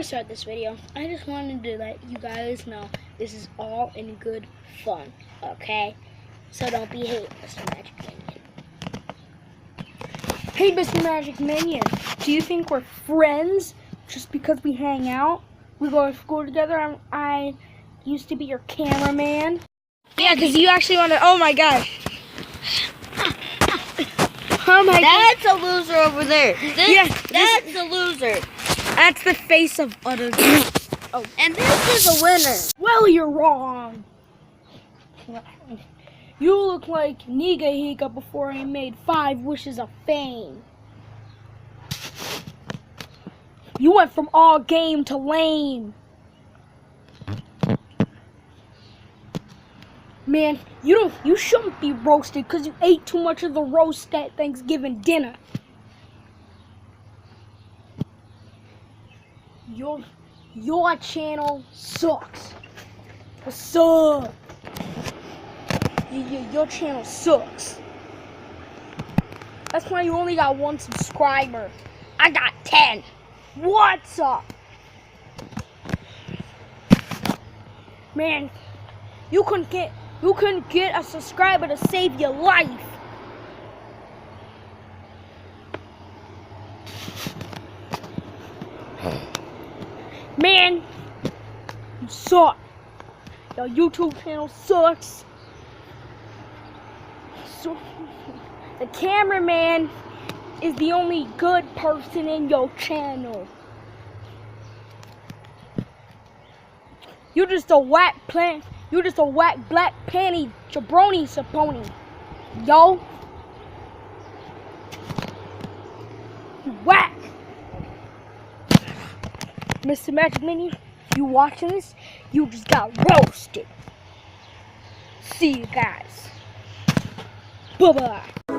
start this video, I just wanted to let you guys know this is all in good fun, okay? So don't be hate, Mr. Magic Minion. Hey, Mr. Magic Minion, do you think we're friends just because we hang out? We go to school together. I used to be your cameraman. Yeah, because you actually want to. Oh my gosh. Oh my god. That's a loser over there. That's a loser. That's the face of utter. Oh, and this is a winner. Well, you're wrong. You look like Niga Hika before he made 5 wishes of fame. You went from all game to lame. Man, you shouldn't be roasted because you ate too much of the roast at Thanksgiving dinner. Your channel sucks. What's up? Your channel sucks. That's why you only got 1 subscriber. I got 10. What's up? Man, you couldn't get a subscriber to save your life. Man, you suck. Your YouTube channel sucks. So, the cameraman is the only good person in your channel. You're just a whack black panty jabroni saponi. Yo. You whack. Mr. Magic Minion, you watching this? You just got roasted. See you guys. Bye-bye.